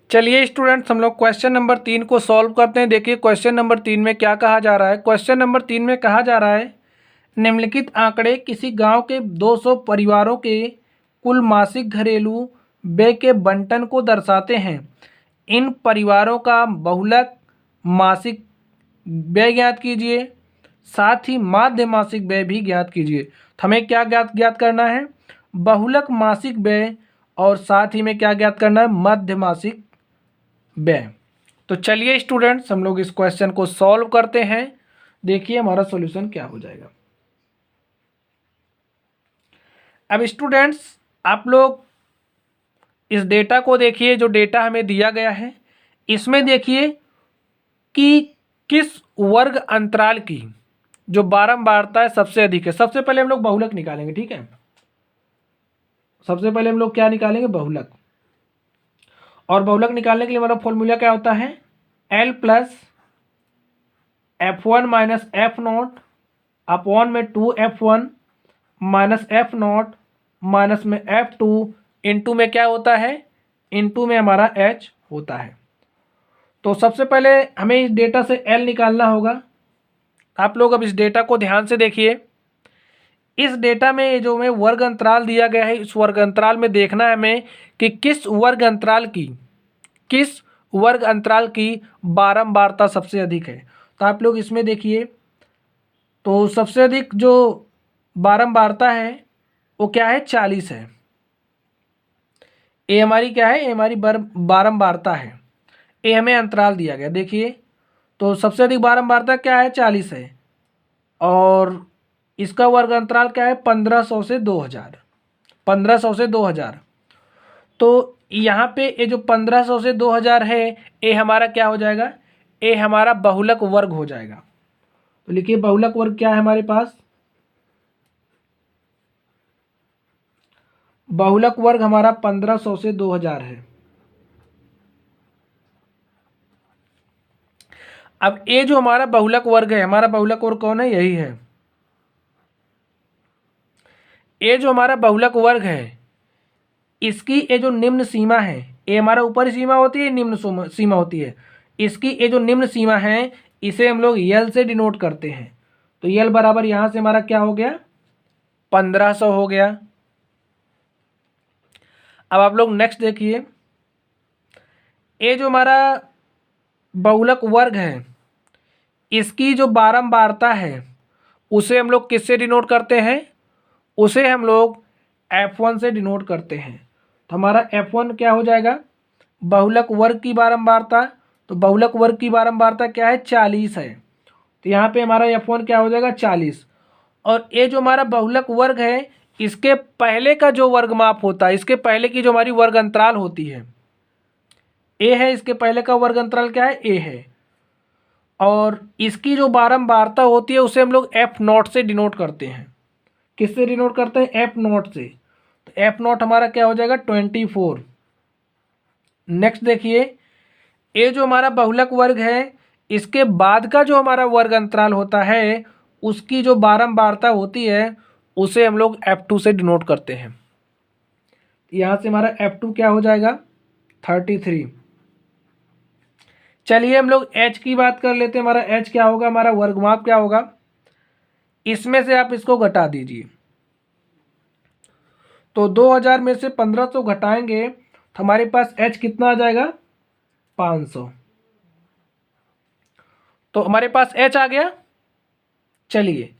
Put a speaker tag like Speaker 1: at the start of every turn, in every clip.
Speaker 1: चलिए स्टूडेंट्स, हम लोग क्वेश्चन नंबर 3 को सॉल्व करते हैं। देखिए क्वेश्चन नंबर 3 में क्या कहा जा रहा है। क्वेश्चन नंबर 3 में कहा जा रहा है, निम्नलिखित आंकड़े किसी गांव के 200 परिवारों के कुल मासिक घरेलू व्यय के बंटन को दर्शाते हैं। इन परिवारों का बहुलक मासिक व्यय ज्ञात कीजिए, साथ ही माध्य मासिक व्यय भी ज्ञात कीजिए। तो हमें क्या ज्ञात करना है, बहुलक मासिक व्यय, और साथ ही में क्या ज्ञात करना है, मध्य मासिक व्यय। तो चलिए स्टूडेंट्स, हम लोग इस क्वेश्चन को सॉल्व करते हैं। देखिए हमारा सॉल्यूशन क्या हो जाएगा। अब स्टूडेंट्स, आप लोग इस डेटा को देखिए, जो डेटा हमें दिया गया है इसमें देखिए कि किस वर्ग अंतराल की जो बारंबारता है सबसे अधिक है। सबसे पहले हम लोग बहुलक निकालेंगे, ठीक है। सबसे पहले हम लोग क्या निकालेंगे, बहुलक। और बहुलक निकालने के लिए हमारा फॉर्मूला क्या होता है, L plus F1 minus F not upon में 2F1 minus F not minus में F2 इंटू में क्या होता है, इंटू में हमारा H होता है। तो सबसे पहले हमें इस डेटा से L निकालना होगा। आप लोग अब इस डेटा को ध्यान से देखिए। इस डेटा में जो हमें वर्ग अंतराल दिया गया है, इस वर्ग अंतराल में देखना है हमें कि किस वर्ग अंतराल की बारंबारता सबसे अधिक है। तो आप लोग इसमें देखिए, तो सबसे अधिक जो बारंबारता है वो क्या है, 40 है। ए हमारी क्या है, ए हमारी बारंबारता है। ए हमें अंतराल दिया गया, देखिए तो सबसे अधिक बारंबारता क्या है, 40 है। और इसका वर्ग अंतराल क्या है, 1500 से 2000, 1500 से 2000। तो यहाँ पे ये जो 1500 से 2000 है, ये हमारा क्या हो जाएगा, ये हमारा बहुलक वर्ग हो जाएगा। तो लिखिए बहुलक वर्ग क्या है हमारे पास, बहुलक वर्ग हमारा 1500 से 2000 है। अब ये जो हमारा बहुलक वर्ग है, हमारा बहुलक वर्ग कौन है, यही है। ये जो हमारा बहुलक वर्ग है, इसकी ये जो निम्न सीमा है, ये हमारा ऊपरी सीमा होती है, निम्न सीमा होती है। इसकी ये जो निम्न सीमा है, इसे हम लोग यल से डिनोट करते हैं। तो यल बराबर यहाँ से हमारा क्या हो गया, 1500 हो गया। अब आप लोग नेक्स्ट देखिए, ये जो हमारा बहुलक वर्ग है, इसकी जो बारंबारता है उसे हम लोग किससे डिनोट करते हैं, उसे हम लोग F1 से डिनोट करते हैं। तो हमारा F1 क्या हो जाएगा, बहुलक वर्ग की बारंबारता। तो बहुलक वर्ग की बारंबारता क्या है, 40 है। तो यहाँ पे हमारा F1 क्या हो जाएगा, 40। और ये जो हमारा बहुलक वर्ग है, इसके पहले का जो वर्गमाप होता है, इसके पहले की जो हमारी वर्ग अंतराल होती है, ए है। इसके पहले का वर्ग अंतराल क्या है, ए है। और इसकी जो बारंबारता होती है उसे हम लोग F0 से डिनोट करते हैं। किससे डिनोट करते हैं, F0 से। तो F0 हमारा क्या हो जाएगा, 24। नेक्स्ट देखिए, ये जो हमारा बहुलक वर्ग है, इसके बाद का जो हमारा वर्ग अंतराल होता है, उसकी जो बारंबारता होती है उसे हम लोग F2 से डिनोट करते हैं। यहाँ से हमारा F2 क्या हो जाएगा, 33। चलिए हम लोग H की बात कर लेते हैं। हमारा H क्या होगा, हमारा वर्गमाप क्या होगा, इसमें से आप इसको घटा दीजिए। तो 2000 में से 1500 घटाएंगे तो हमारे पास H कितना आ जाएगा, 500। तो हमारे पास H आ गया। चलिए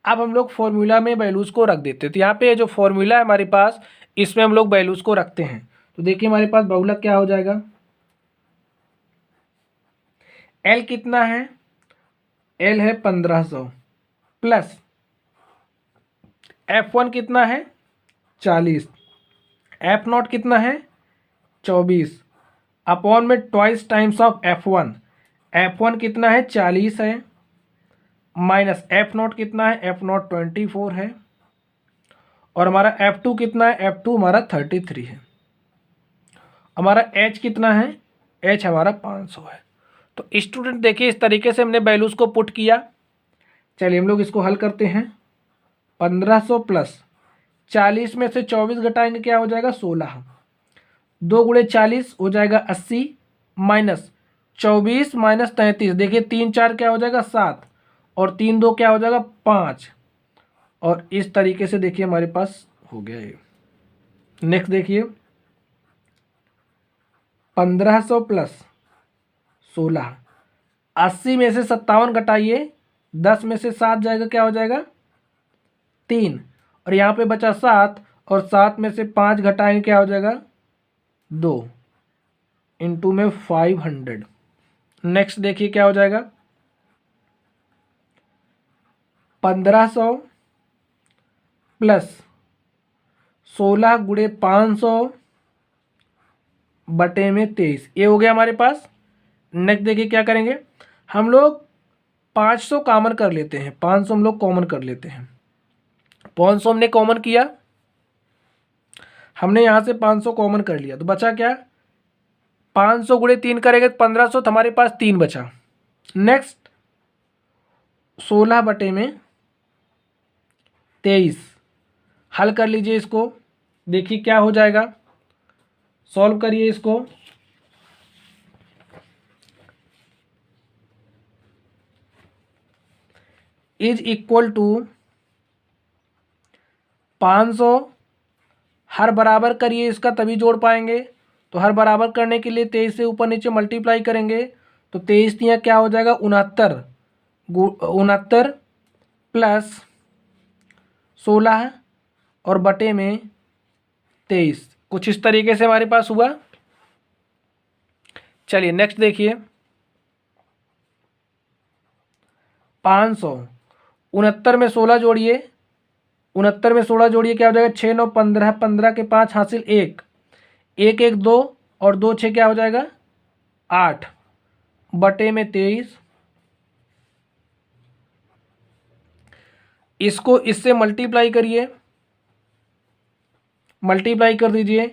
Speaker 1: अब हम लोग फॉर्मूला में वैल्यूज़ को रख देते हैं। तो यहाँ पे जो फॉर्मूला है हमारे पास, इसमें हम लोग वैल्यूज़ को रखते हैं। तो देखिए हमारे पास बहुलक क्या हो जाएगा, L कितना है, L है 1500 प्लस F1 कितना है, 40, F0 कितना है, 24 अपॉन में twice times of F1। F1 कितना है, 40 है, माइनस F0 कितना है, F0 24 है, और हमारा F2 कितना है, F2 हमारा 33 है। हमारा H कितना है, H हमारा 500 है। तो स्टूडेंट देखिए, इस तरीके से हमने वैल्यूज़ को पुट किया। चलिए हम लोग इसको हल करते हैं। 1500 प्लस 40 में से 24 घटाएंगे क्या हो जाएगा, 16। 2 × 40 हो जाएगा 80 माइनस 24 माइनस 33, देखिए 3 4 क्या हो जाएगा 7 और 3 2 क्या हो जाएगा 5। और इस तरीके से देखिए हमारे पास हो गया ये। नेक्स्ट देखिए 1500 प्लस 16, 80 में से 57 घटाइए, 10 में से 7 जाएगा क्या हो जाएगा 3, और यहाँ पे बचा 7 और 7 में से 5 घटाएंगे क्या हो जाएगा 2, इंटू में 500। नेक्स्ट देखिए क्या हो जाएगा 1500 प्लस 16 गुणे 500 बटे में 23, ये हो गया हमारे पास। नेक्स्ट देखिए क्या करेंगे, हम लोग 500 कॉमन कर लेते हैं, 500 हम लोग कॉमन कर लेते हैं। 500 हमने कॉमन किया, हमने यहाँ से 500 कॉमन कर लिया, तो बचा क्या 500 गुणे 3 करेंगे 1500, तो हमारे पास 3 बचा। नेक्स्ट 16 बटे में 23, हल कर लीजिए इसको, देखिए क्या हो जाएगा, सॉल्व करिए इसको। इज इक्वल टू 500, हर बराबर करिए इसका तभी जोड़ पाएंगे, तो हर बराबर करने के लिए 23 से ऊपर नीचे मल्टीप्लाई करेंगे, तो 23 यहाँ क्या हो जाएगा 69, 69 प्लस 16 और बटे में 23, कुछ इस तरीके से हमारे पास हुआ। चलिए नेक्स्ट देखिए 500, 69 में 16 जोड़िए, 69 में 16 जोड़िए क्या हो जाएगा 6 9 15, 15 के 5 हासिल 1, 1 1 2 और 2 6 क्या हो जाएगा 8 बटे में 23, इसको इससे मल्टीप्लाई करिए, मल्टीप्लाई कर दीजिए,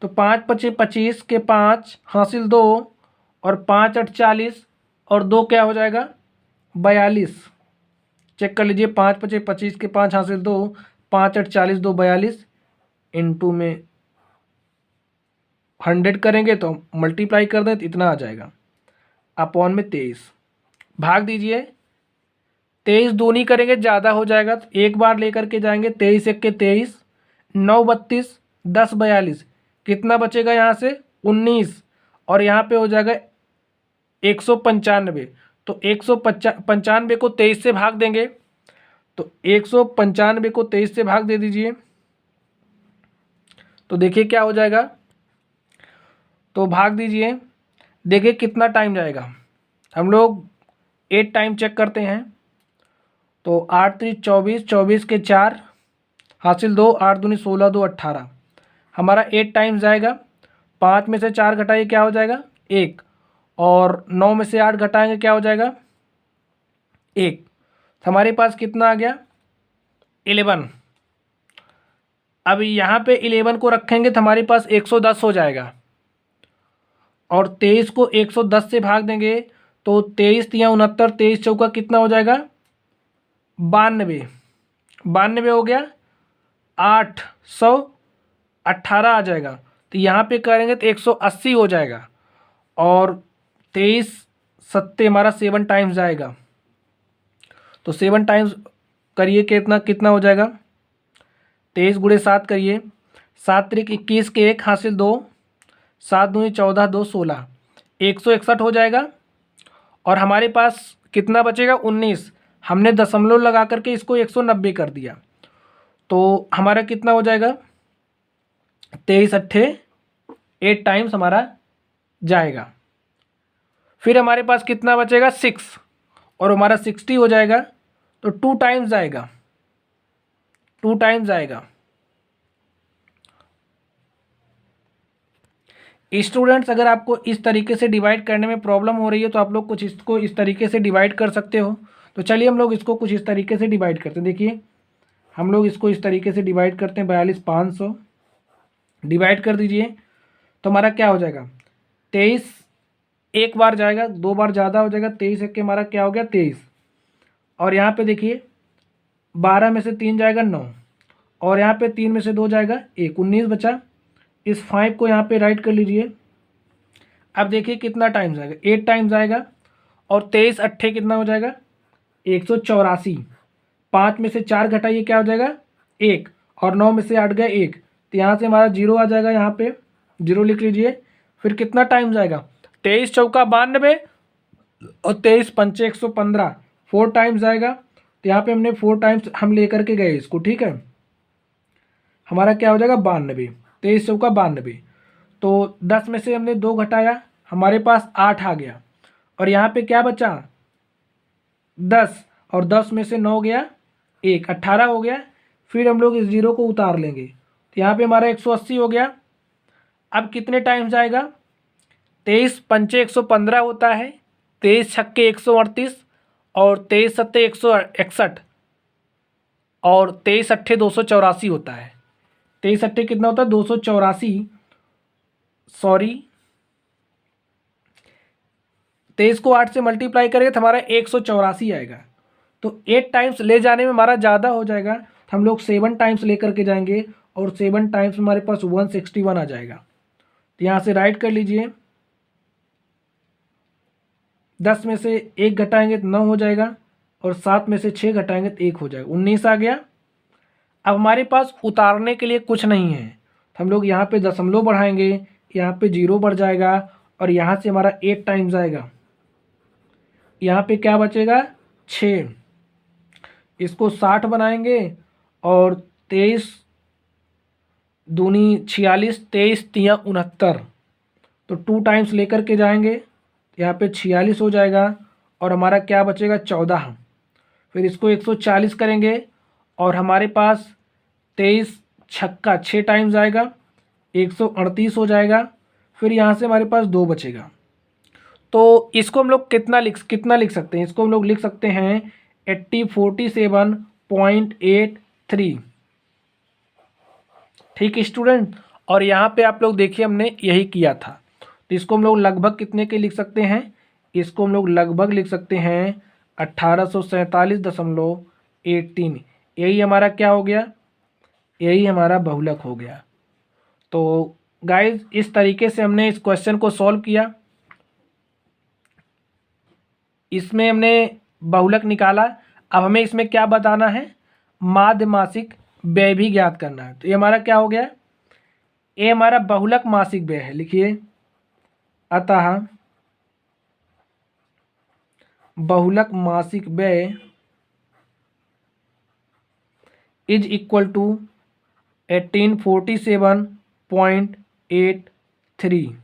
Speaker 1: तो 5 5 25 के 5 हासिल 2 और 5 8 40 और 2 क्या हो जाएगा 42, चेक कर लीजिए, 5 5 25 के 5 हासिल 2, 5 8 40 2 42, इंटू में 100 करेंगे तो मल्टीप्लाई कर दें तो इतना आ जाएगा, अपॉन में 23, भाग दीजिए, 23 दूनी करेंगे ज़्यादा हो जाएगा, तो एक बार लेकर के जाएंगे, 23 1 के 23, 9 32, 10 42, कितना बचेगा यहाँ से 19, और यहाँ पे हो जाएगा 195, तो 195 को 23 से भाग देंगे, तो 195 को 23 से भाग दे दीजिए, तो देखिए क्या हो जाएगा, तो भाग दीजिए, देखिए कितना टाइम जाएगा, हम लोग 8 टाइम चेक करते हैं, तो 8 3 24, 24 के 4 हासिल 2, 8 दूनी 16 2 18, हमारा 8 टाइम्स जाएगा, 5 में से 4 घटाइए क्या हो जाएगा 1, और 9 में से 8 घटाएंगे क्या हो जाएगा 1, तो हमारे पास कितना आ गया 11। अब यहाँ पे 11 को रखेंगे तो हमारे पास 110 हो जाएगा, और 23 को 110 से भाग देंगे, तो 23 तिया 69, 23 चौका कितना हो जाएगा 92, 92 हो गया, 818 आ जाएगा, तो यहाँ पे करेंगे तो 180 हो जाएगा, और 23 सत्ते हमारा 7 टाइम्स जाएगा, तो 7 टाइम्स करिए कितना कितना हो जाएगा 23 गुणे 7 करिए, 7 त्रिक 21 के 1 हासिल 2, 7 दूनी 14 2 16, 161 हो जाएगा, और हमारे पास कितना बचेगा 19, हमने दशमलव लगा करके इसको 190 कर दिया, तो हमारा कितना हो जाएगा 23 अट्ठे 8 टाइम्स हमारा जाएगा, फिर हमारे पास कितना बचेगा 6, और हमारा 60 हो जाएगा, तो 2 टाइम्स जाएगा, 2 टाइम्स जाएगा। स्टूडेंट्स अगर आपको इस तरीके से डिवाइड करने में प्रॉब्लम हो रही है तो आप लोग कुछ इसको इस तरीके से डिवाइड कर सकते हो, तो चलिए हम लोग इसको कुछ इस तरीके से डिवाइड करते हैं। देखिए हम लोग इसको इस तरीके से डिवाइड करते हैं, 42 500 डिवाइड कर दीजिए, तो हमारा क्या हो जाएगा 23, एक बार जाएगा, 2 बार ज़्यादा हो जाएगा, 23 एक के हमारा क्या हो गया 23, और यहाँ पे देखिए 12 में से 3 जाएगा 9, और यहाँ पे 3 में से 2 जाएगा 1, 19 बचा, इस 5 को यहाँ पे राइट कर लीजिए। अब देखिए कितना टाइम्स आएगा, 8 टाइम्स आएगा और 23 अट्ठे कितना हो जाएगा 184। 5 में से 4 घटाइए क्या हो जाएगा 1, और 9 में से 8 गए 1, तो यहाँ से हमारा 0 आ जाएगा, यहाँ पे 0 लिख लीजिए। फिर कितना टाइम्स आएगा 23 चौका 92 और 23 पंचे 115, 4 टाइम्स आएगा। तो यहाँ पे हमने 4 टाइम्स हम लेकर के गए इसको, ठीक है। हमारा क्या हो जाएगा 92, 23 चौका 92। तो 10 में से हमने 2 घटाया, हमारे पास 8 आ गया, और यहाँ पे क्या बचा 10, और 10 में से 9 गया 1, 18 हो गया। फिर हम लोग इस 0 को उतार लेंगे, तो यहाँ पे हमारा 180 हो गया। अब कितने टाइम्स आएगा 23 पंचे 115 होता है, 23 छक्के 138 और 23 सत्ते 161 और 23 अट्ठे 284 होता है। 23 अट्ठे कितना होता है 284, सॉरी 23 को 8 से मल्टीप्लाई करेंगे तो हमारा 184 आएगा। तो 8 टाइम्स ले जाने में हमारा ज़्यादा हो जाएगा, तो हम लोग 7 टाइम्स लेकर के जाएंगे, और 7 टाइम्स हमारे पास 161 आ जाएगा। तो यहाँ से राइट कर लीजिए। 10 में से 1 घटाएंगे तो 9 हो जाएगा, और 7 में से 6 घटाएंगे तो 1 हो जाएगा, 19 आ गया। अब हमारे पास उतारने के लिए कुछ नहीं है, तो हम लोग यहाँ पे दशमलव बढ़ाएंगे, यहाँ पे 0 बढ़ जाएगा, और यहाँ से हमारा 8 टाइम्स आएगा। यहाँ पे क्या बचेगा 6, इसको 60 बनाएंगे, और 23 दूनी 46, 23 तियाँ 69, तो 2 टाइम्स लेकर के जाएंगे, यहाँ पे 46 हो जाएगा, और हमारा क्या बचेगा 14। फिर इसको 140 करेंगे, और हमारे पास 23 छक्का 6 टाइम्स आएगा, 138 हो जाएगा। फिर यहाँ से हमारे पास 2 बचेगा। तो इसको हम लोग कितना लिख सकते हैं, इसको हम लोग लिख सकते हैं 8047.83। ठीक है स्टूडेंट, और यहाँ पे आप लोग देखिए हमने यही किया था। तो इसको हम लोग लगभग कितने के लिख सकते हैं, इसको हम लोग लगभग लिख सकते हैं 1847.18। यही हमारा क्या हो गया, यही हमारा बहुलक हो गया। तो गाइज इस तरीके से हमने इस क्वेश्चन को सॉल्व किया। इसमें हमने बहुलक निकाला। अब हमें इसमें क्या बताना है, माध्य मासिक व्यय भी ज्ञात करना है। तो ये हमारा क्या हो गया, ये हमारा बहुलक मासिक व्यय है, लिखिए। अतः बहुलक मासिक व्यय इज इक्वल टू 1847.83।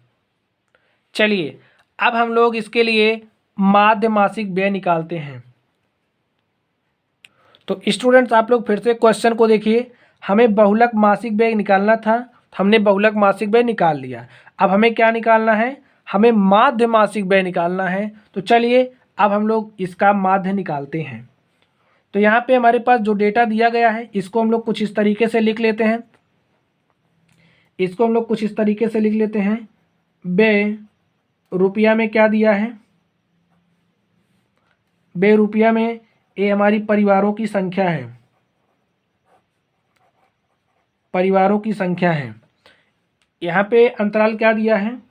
Speaker 1: चलिए अब हम लोग इसके लिए माध्य मासिक व्यय निकालते हैं। तो स्टूडेंट्स आप लोग फिर से क्वेश्चन को देखिए, हमें बहुलक मासिक व्यय निकालना था, हमने बहुलक मासिक व्यय निकाल लिया। अब हमें क्या निकालना है, हमें माध्य मासिक व्यय निकालना है। तो चलिए अब हम लोग इसका माध्य निकालते हैं। तो यहाँ पे हमारे पास जो डेटा दिया गया है इसको हम लोग कुछ इस तरीके से लिख लेते हैं, इसको हम लोग कुछ इस तरीके से लिख लेते हैं। व्यय रुपया में क्या दिया है, व्यय रुपया में ये हमारी परिवारों की संख्या है, परिवारों की संख्या है। यहाँ पे अंतराल क्या दिया है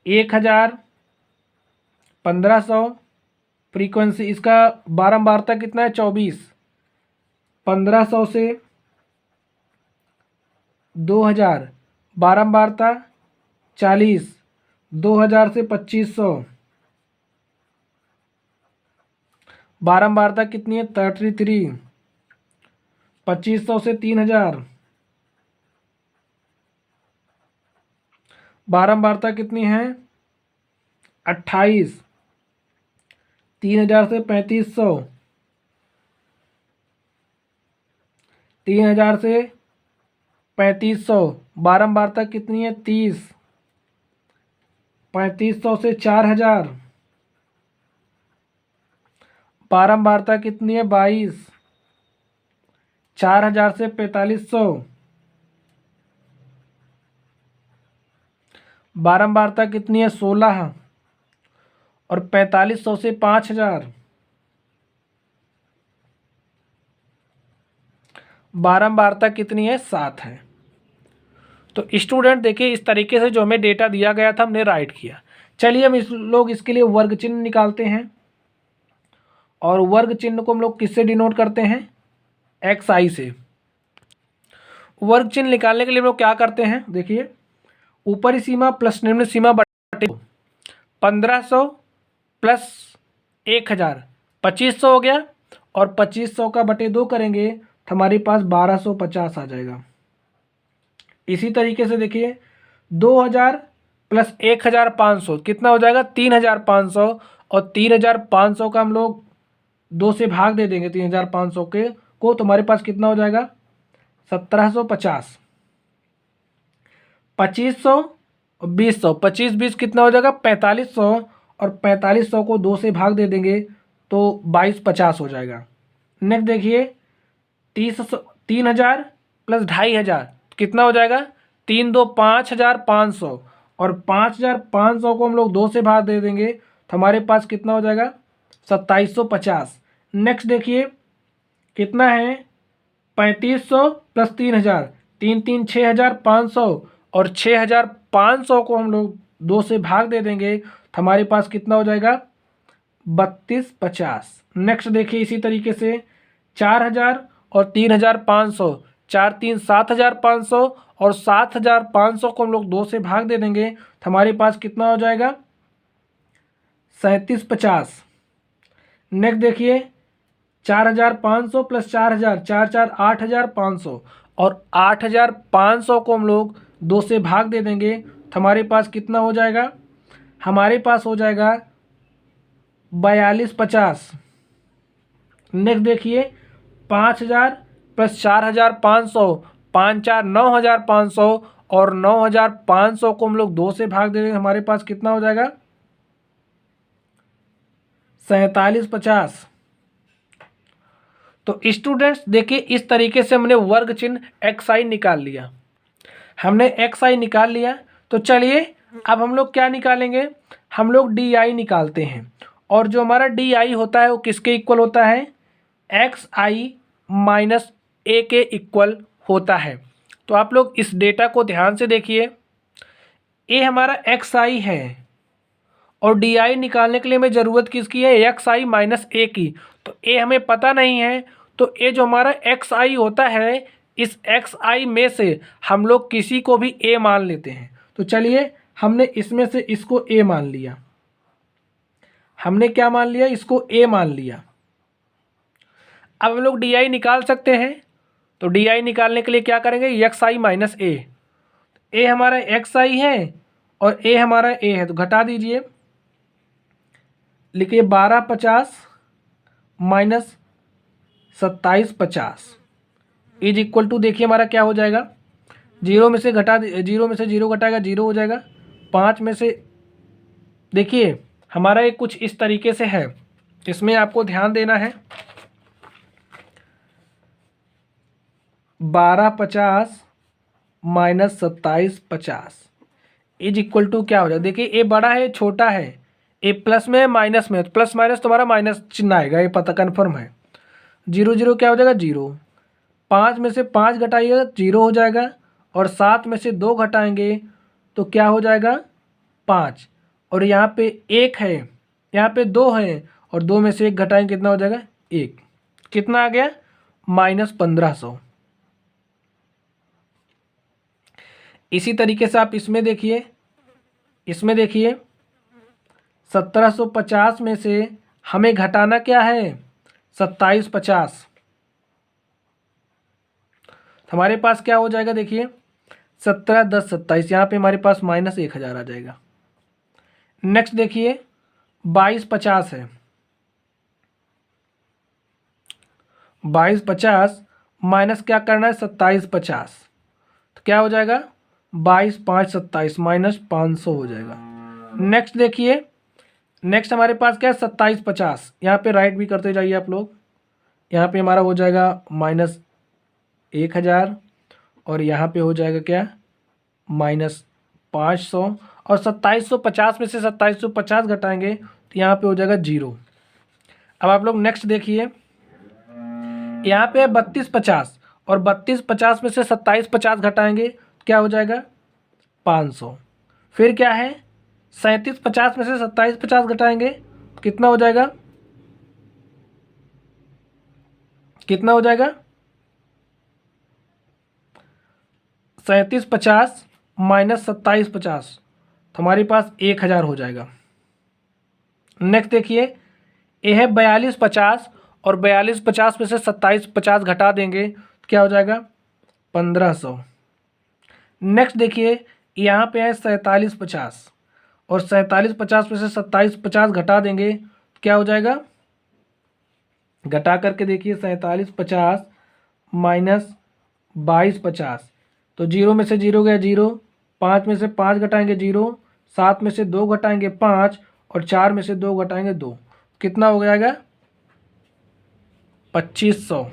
Speaker 1: 1000, 1500, फ्रीक्वेंसी इसका बारंबारता कितना है 24, 1500 से 2000, बारंबारता 40, 2000 से 2500, बारंबारता कितनी है 33, 2500 से 3000, बारंबारता कितनी है 28, 3000 से 3500, 3000 से 3500, बारंबारता कितनी है 30, 3500 से 4000, बारंबारता कितनी है 22, 4000 से 4500, बारंबारता कितनी है 16, और 4500 से 5000, बारंबारता कितनी है 7 है। तो स्टूडेंट देखिए इस तरीके से जो हमें डेटा दिया गया था हमने राइट किया। चलिए हम लोग इसके लिए वर्ग चिन्ह निकालते हैं, और वर्ग चिन्ह को हम लोग किससे डिनोट करते हैं, xi से। वर्ग चिन्ह निकालने के लिए हम लोग क्या करते हैं, देखिए ऊपरी सीमा प्लस निम्न सीमा बटे 1500 प्लस 1000 2500 हो गया, और 2500 का बटे 2 करेंगे तो हमारे पास 1250 आ जाएगा। इसी तरीके से देखिए 2000 प्लस 1500 कितना हो जाएगा, 3500, और 3500 का हम लोग 2 से भाग दे देंगे 3500 के को, तो हमारे पास कितना हो जाएगा 1750। 2500 और 2000, 25 कितना हो जाएगा 4500, और 4500 को 2 से भाग दे देंगे तो 2250 हो जाएगा। नेक्स्ट देखिए 3000 प्लस 2500 कितना हो जाएगा, 3 2 5500, और 5500 को हम लोग 2 से भाग दे देंगे तो हमारे पास कितना हो जाएगा 2750। नेक्स्ट देखिए कितना है 3500 प्लस 3000, 3 3 6500, और 6500 को हम लोग 2 से भाग दे देंगे तो हमारे पास कितना हो जाएगा 3250। नेक्स्ट देखिए इसी तरीके से 4000 और 3500, 4 3 7500, और 7500 को हम लोग 2 से भाग दे देंगे तो हमारे पास कितना हो जाएगा 3750। नेक्स्ट देखिए 4500 प्लस 4000, 4 4 8500, और 8500 को हम लोग 2 से भाग दे देंगे तो हमारे पास कितना हो जाएगा, हमारे पास हो जाएगा 4250। नेक्स्ट देखिए 5000 प्लस 4500, 5 4 9500, और 9500 को हम लोग 2 से भाग दे देंगे हमारे पास कितना हो जाएगा 4750। तो स्टूडेंट्स देखिए इस तरीके से हमने वर्ग चिन्ह xi निकाल लिया। हमने xi निकाल लिया, तो चलिए अब हम लोग क्या निकालेंगे, हम लोग di निकालते हैं। और जो हमारा di होता है वो किसके इक्वल होता है, xi माइनस a के इक्वल होता है। तो आप लोग इस डेटा को ध्यान से देखिए, a हमारा xi है, और di निकालने के लिए हमें ज़रूरत किसकी है, xi माइनस a की। तो a हमें पता नहीं है, तो a जो हमारा xi होता है, इस xi में से हम लोग किसी को भी a मान लेते हैं। तो चलिए हमने इसमें से इसको a मान लिया, हमने क्या मान लिया, इसको a मान लिया। अब हम लोग di निकाल सकते हैं, तो di निकालने के लिए क्या करेंगे, xi माइनस a। a हमारा xi है और a हमारा a है, तो घटा दीजिए, लिखिए 1250 माइनस 2750 इज इक्वल टू, देखिए हमारा क्या हो जाएगा, 0 में से 0 घटाएगा 0 हो जाएगा, 5 में से, देखिए हमारा ये कुछ इस तरीके से है, इसमें आपको ध्यान देना है। 1250 माइनस 2750 इज इक्वल टू क्या हो जाएगा, देखिए ए बड़ा है छोटा है, ए प्लस में माइनस में, प्लस माइनस तुम्हारा माइनस चिन्ह आएगा, ये पता कन्फर्म है। 0 0 क्या हो जाएगा 0, 5 में से 5 घटाइएगा 0 हो जाएगा, और 7 में से 2 घटाएंगे तो क्या हो जाएगा 5, और यहाँ पे 1 है, यहाँ पे 2 है, और 2 में से 1 घटाएंगे कितना हो जाएगा 1, कितना आ गया -1500। इसी तरीके से आप इसमें देखिए, 1750 में से हमें घटाना क्या है 2750, हमारे पास क्या हो जाएगा, देखिए 17 10 27, यहाँ पे हमारे पास -1000 आ जाएगा। नेक्स्ट देखिए 2250 है, 2250 माइनस क्या करना है 2750, तो क्या हो जाएगा 22 5 27 माइनस 500 हो जाएगा। नेक्स्ट देखिए, नेक्स्ट हमारे पास क्या है 2750, यहाँ पे राइट भी करते जाइए आप लोग, यहाँ पे हमारा हो जाएगा -1000, और यहाँ पे हो जाएगा क्या -500, और 2750 में से 2750 घटाएंगे तो यहाँ पे हो जाएगा 0। अब आप लोग नेक्स्ट देखिए, यहाँ पे है 3250, और 3250 में से 2750 घटाएंगे क्या हो जाएगा 500। फिर क्या है 3750 में से 2750 घटाएंगे तो कितना हो जाएगा, कितना हो जाएगा 3750 माइनस 2750, तो हमारे पास 1000 हो जाएगा। नेक्स्ट देखिए ये है 4250 और 4250 में से 2750 घटा देंगे तो क्या हो जाएगा 1500। नेक्स्ट देखिए यहाँ पे है 4750 और 4750 में से 2750 घटा देंगे तो क्या हो जाएगा, घटा करके देखिए 4750 माइनस 2250, तो 0 में से 0 गया 0, 5 में से 5 घटाएंगे 0, 7 में से 2 घटाएंगे 5 और 4 में से 2 घटाएंगे 2, कितना हो जाएगा 2500।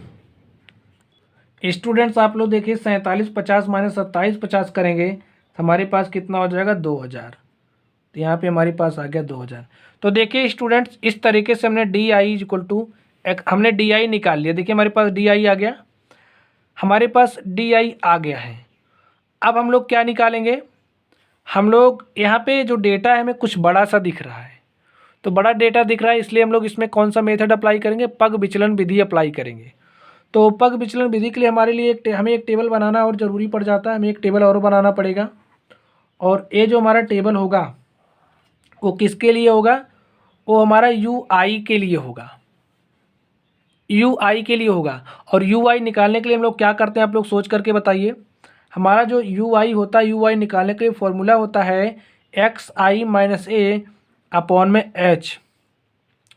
Speaker 1: स्टूडेंट्स आप लोग देखिए 4750 माइनस 2750 करेंगे तो हमारे पास कितना हो जाएगा 2000, तो यहाँ पे हमारे पास आ गया 2000। तो देखिए स्टूडेंट्स इस तरीके से हमने डी आई इक्वल टू हमने डी आई निकाल लिया। देखिए हमारे पास डी आई आ गया, हमारे पास डी आई आ गया है। अब हम लोग क्या निकालेंगे, हम लोग यहाँ पे जो डेटा है हमें कुछ बड़ा सा दिख रहा है, तो बड़ा डेटा दिख रहा है इसलिए हम लोग इसमें कौन सा मेथड अप्लाई करेंगे, पग विचलन विधि अप्लाई करेंगे। तो पग विचलन विधि के लिए हमारे लिए हमें एक टेबल बनाना और ज़रूरी पड़ जाता है, हमें एक टेबल और बनाना पड़ेगा। और ये जो हमारा टेबल होगा वो किसके लिए होगा, वो हमारा यू आई के लिए होगा, यू आई के लिए होगा। और यू आई निकालने के लिए हम लोग क्या करते हैं आप लोग सोच करके बताइए। हमारा जो यू आई होता है, यू आई निकालने के लिए फॉर्मूला होता है एक्स आई माइनस ए अपॉन में एच।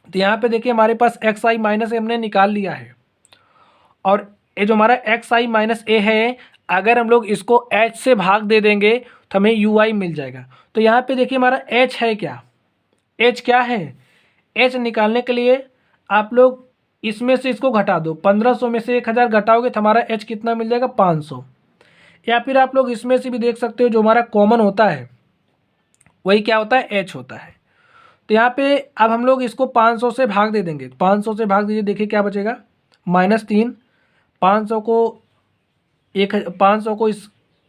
Speaker 1: तो यहाँ पे देखिए हमारे पास एक्स आई माइनस ए हमने निकाल लिया है, और ये जो हमारा एक्स आई माइनस ए है अगर हम लोग इसको एच से भाग दे देंगे तो हमें यू आई मिल जाएगा। तो यहाँ पे देखिए हमारा एच है क्या, एच क्या है, एच निकालने के लिए आप लोग इसमें से इसको घटा दो, 1500 में से 1000 घटाओगे तो हमारा एच कितना मिल जाएगा 500। या फिर आप लोग इसमें से भी देख सकते हो जो हमारा कॉमन होता है वही क्या होता है एच होता है। तो यहाँ पे अब हम लोग इसको 500 से भाग दे देंगे, 500 से भाग दीजिए, देखिए क्या बचेगा -3, 500 को 500 को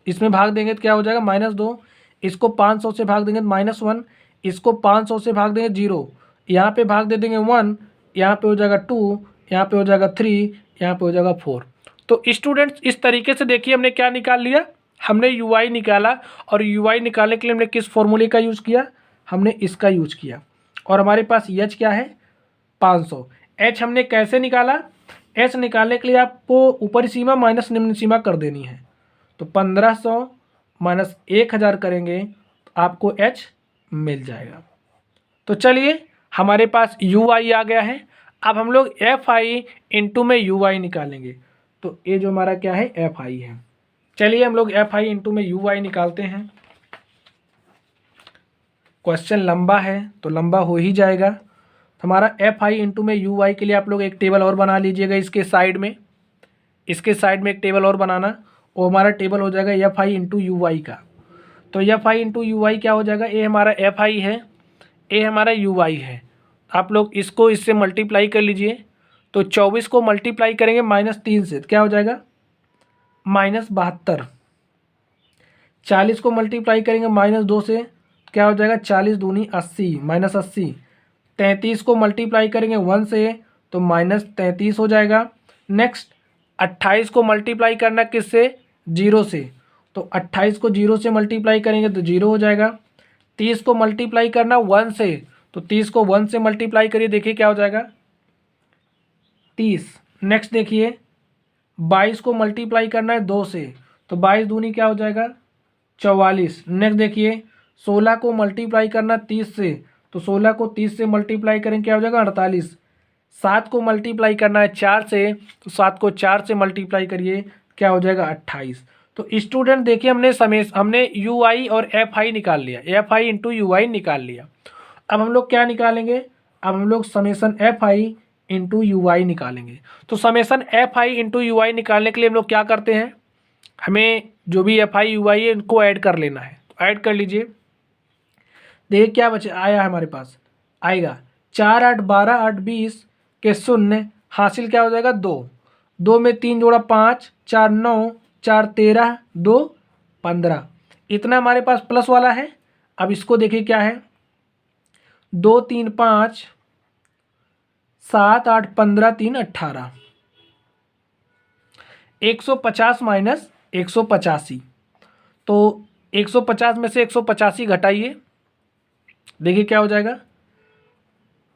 Speaker 1: इसमें भाग देंगे तो क्या हो जाएगा -2, इसको 500 से भाग देंगे तो -1, इसको 500 से भाग देंगे 0, यहाँ पे भाग दे देंगे 1, यहाँ पे हो जाएगा 2, यहाँ पे हो जाएगा 3, यहाँ पे हो जाएगा 4। तो स्टूडेंट्स इस तरीके से देखिए हमने क्या निकाल लिया, हमने यू आई निकाला। और यू आई निकालने के लिए हमने किस फॉर्मूले का यूज़ किया, हमने इसका यूज़ किया। और हमारे पास एच क्या है 500। एच हमने कैसे निकाला, एच निकालने के लिए आपको ऊपरी सीमा माइनस निम्न सीमा कर देनी है। तो 1500 माइनस 1000 करेंगे तो आपको एच मिल जाएगा। तो चलिए हमारे पास यू आई आ गया है, अब हम लोग एफ आई इंटू में यू आई निकालेंगे। तो ये जो हमारा क्या है एफ आई है, चलिए हम लोग एफ आई इंटू में यू आई निकालते हैं। क्वेश्चन लंबा है तो लंबा हो ही जाएगा। तो हमारा एफ आई इंटू में यू आई के लिए आप लोग एक टेबल और बना लीजिएगा, इसके साइड में, इसके साइड में एक टेबल और बनाना, वो हमारा टेबल हो जाएगा एफ आई इंटू यू आई का। तो एफ आई इंटू यू आई क्या हो जाएगा, ए हमारा एफ आई है, ए हमारा यू आई है। आप लोग इसको इससे मल्टीप्लाई कर लीजिए। तो 24 को मल्टीप्लाई करेंगे -3 से तो क्या हो जाएगा -72, 40 को मल्टीप्लाई करेंगे -2 से क्या हो जाएगा 40 दूनी 80 -80, 33 को मल्टीप्लाई करेंगे 1 से तो -33 हो जाएगा। नेक्स्ट 28 को मल्टीप्लाई करना किससे 0 से, तो 28 को 0 से मल्टीप्लाई करेंगे तो 0 हो जाएगा। 30 को मल्टीप्लाई करना 1 से, तो 30 को 1 से मल्टीप्लाई करिए, देखिए क्या हो जाएगा 30। नेक्स्ट देखिए 22 को मल्टीप्लाई करना है 2 से, तो 22 दूनी क्या हो जाएगा 44। नेक्स्ट देखिए 16 को मल्टीप्लाई करना 30 से, तो 16 को 30 से मल्टीप्लाई करेंगे क्या हो जाएगा 48। 7 को मल्टीप्लाई करना है 4 से, तो 7 को 4 से मल्टीप्लाई करिए क्या हो जाएगा 28। तो स्टूडेंट देखिए हमने यू आई और एफ आई निकाल लिया, एफ आई इंटू यू आई निकाल लिया। अब हम लोग क्या निकालेंगे, अब हम लोग summation F I into U I निकालेंगे। तो summation F I into U I निकालने के लिए हम लोग क्या करते हैं, हमें जो भी एफ आई यू आई है इनको ऐड कर लेना है। तो ऐड कर लीजिए, देखिए क्या बचे आया है हमारे पास, आएगा 4 8 12 8 20 के 0 हासिल क्या हो जाएगा 2, 2 में 3 जोड़ा 5, 4 9, 4 13, 2 15, इतना हमारे पास प्लस वाला है। अब इसको देखिए क्या है, 2 3 5 7 8 15 3 18, 150 माइनस 185, तो 150 में से 185 घटाइए, देखिए क्या हो जाएगा,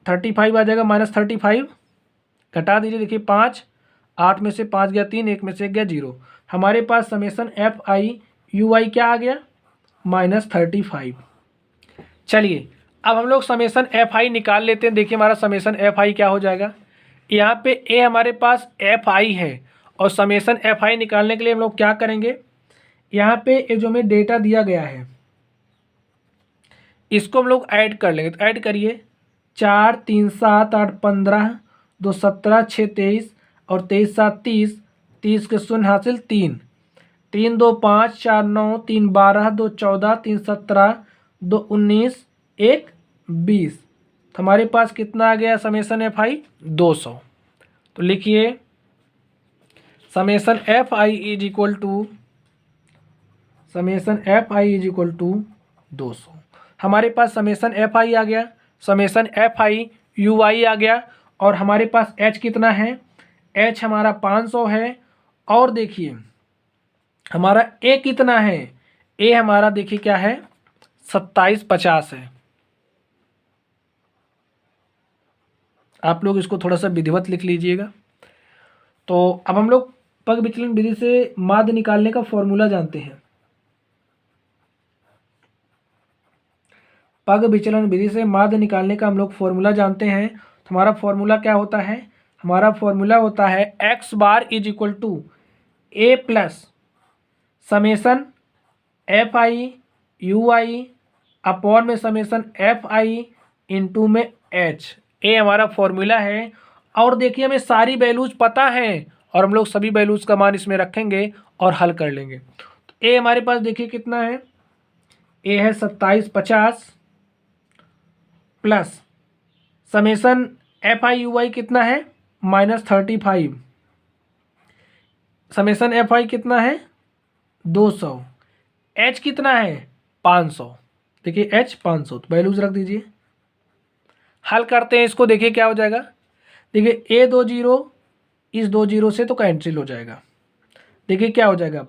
Speaker 1: 35 आ जाएगा, -35 घटा दीजिए, देखिए 5, 8 में से 5 गया 3, 1 में से 1 गया 0, हमारे पास समेसन एफ आई यू आई क्या आ गया, -35। चलिए अब हम लोग समेसन एफ आई निकाल लेते हैं। देखिए हमारा समेसन एफ आई क्या हो जाएगा, यहाँ पे ए हमारे पास एफ आई है और समेसन एफ आई निकालने के लिए हम लोग क्या करेंगे, यहाँ पे ये जो हमें डेटा दिया गया है इसको हम लोग ऐड कर लेंगे। तो ऐड करिए, 4 3 7 8 15 2 17 6 23 और 23 7 30, 30 के शून्य हासिल 3, 3 2 5 4 9 3 12 2 14 3 17 2 19 1 20, तो हमारे पास कितना आ गया समेसन एफ आई 200। तो लिखिए summation F I is equal to, summation F I is equal to 200। हमारे पास समेसन एफ आई आ गया, summation F I U I आ गया, और हमारे पास एच कितना है, एच हमारा 500 है, और देखिए हमारा ए कितना है, ए हमारा देखिए क्या है 2750 है। आप लोग इसको थोड़ा सा विधिवत लिख लीजिएगा। तो अब हम लोग पग विचलन विधि से माध्य निकालने का फॉर्मूला जानते हैं। पग विचलन विधि से माध्य निकालने का हम लोग फॉर्मूला जानते हैं। तो हमारा फॉर्मूला क्या होता है, हमारा फॉर्मूला होता है X bar is equal to A plus summation F I U I upon में समेसन एफ आई इंटू में एच, ए हमारा फॉर्मूला है। और देखिए हमें सारी वैल्यूज पता है और हम लोग सभी वैल्यूज का मान इसमें रखेंगे और हल कर लेंगे। तो ए हमारे पास देखिए कितना है, ए है 2750 plus summation F I U I कितना है -35, समेसन एफ आई कितना है 200, एच कितना है 500, देखिए एच 500, तो वैल्यूज रख दीजिए। हल करते हैं इसको, देखिए क्या हो जाएगा, देखिए ए 2 जीरो इस 2 जीरो से तो कैंसिल हो जाएगा, देखिए क्या हो जाएगा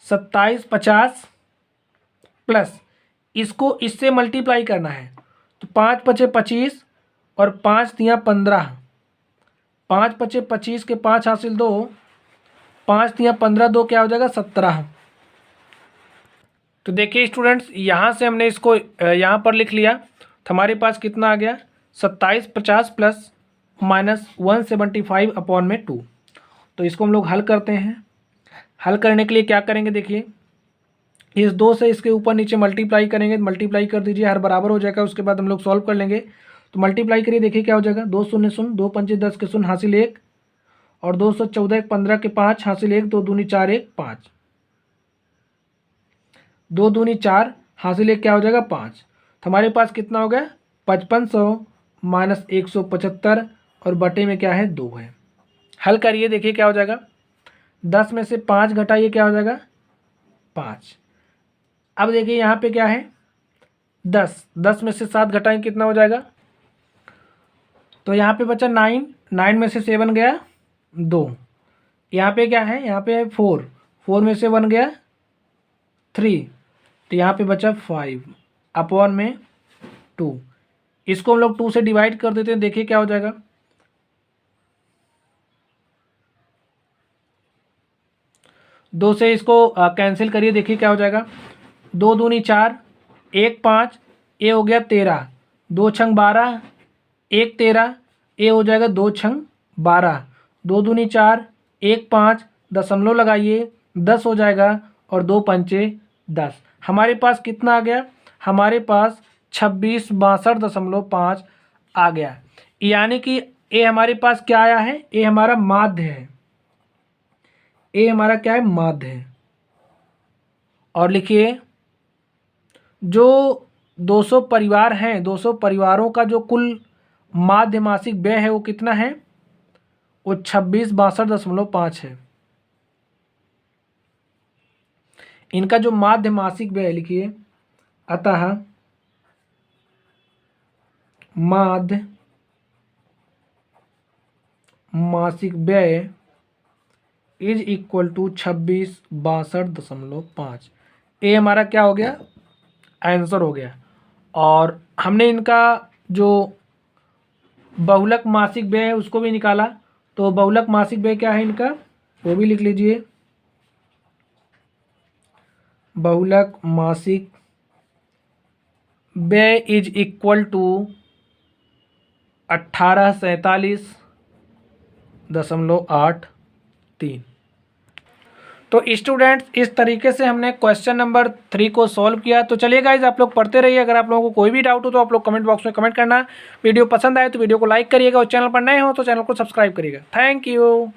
Speaker 1: 2750 प्लस इसको इससे मल्टीप्लाई करना है, तो 5 पचे 25 और 5 तियाँ 15, 5 पचे 25 के 5 हासिल 2, 5 तियाँ 15, 2 क्या हो जाएगा 17। तो देखिए स्टूडेंट्स यहाँ से हमने इसको यहाँ पर लिख लिया, तो हमारे पास कितना आ गया 2750 प्लस -175 अपॉन में 2। तो इसको हम लोग हल करते हैं। हल करने के लिए क्या करेंगे, देखिए इस 2 से इसके ऊपर नीचे मल्टीप्लाई करेंगे, मल्टीप्लाई कर दीजिए, हर बराबर हो जाएगा, उसके बाद हम लोग सॉल्व कर लेंगे। तो मल्टीप्लाई करिए, देखिए क्या हो जाएगा, 2 शून्य शून्य, 2 पंचे 10 के शून्य हासिल 1, और 214 1 15 के 5 हासिल 1, 2 दूनी 4 1 5, 2 दूनी 4 हासिल 1 क्या हो जाएगा 5। तो हमारे पास कितना हो गया 5500 माइनस 175 और बटे में क्या है 2 है। हल करिए, देखिए क्या हो जाएगा, 10 में से 5 घटाइए क्या हो जाएगा 5। अब देखिए यहाँ पे क्या है 10, 10 में से 7 घटाएं कितना हो जाएगा, तो यहाँ पे बचा 9, 9 में से 7 गया 2, यहाँ पे क्या है, यहाँ पे है 4, 4 में से 1 गया 3, तो यहाँ पे बचा 5 अपॉन में 2। इसको हम लोग 2 से डिवाइड कर देते हैं, देखिए क्या हो जाएगा, दो से इसको कैंसिल करिए, देखिए क्या हो जाएगा, 2 दूनी 4 1 5, ए हो गया 13, 2 छंग 12 1 13, ए हो जाएगा 2 छंग 12, 2 दूनी 4 1 5, दशमलव लगाइए 10 हो जाएगा, और 2 पंचे 10, हमारे पास कितना आ गया, हमारे पास 2662.5 आ गया। यानी कि ए हमारे पास क्या आया है, ए हमारा माध्य है, ए हमारा क्या है माध्य है। और लिखिए जो 200 परिवार हैं, 200 परिवारों का जो कुल माध्य मासिक व्यय है वो कितना है, वो 2662.5 है। इनका जो माध्य मासिक व्यय लिखिए, अतः माध्य मासिक व्यय इज इक्वल टू 2662.5। ये हमारा क्या हो गया, आंसर हो गया। और हमने इनका जो बहुलक मासिक व्यय है उसको भी निकाला। तो बहुलक मासिक व्यय क्या है इनका, वो भी लिख लीजिए। बहुलक मासिक व्यय इज इक्वल टू 1847.83। तो स्टूडेंट्स, इस तरीके से हमने क्वेश्चन नंबर 3 को सॉल्व किया। तो चलिए गाइज, आप लोग पढ़ते रहिए। अगर आप लोगों को कोई भी डाउट हो तो आप लोग कमेंट बॉक्स में कमेंट करना। वीडियो पसंद आए तो वीडियो को लाइक करिएगा और चैनल पर नए हो तो चैनल को सब्सक्राइब करिएगा। Thank you.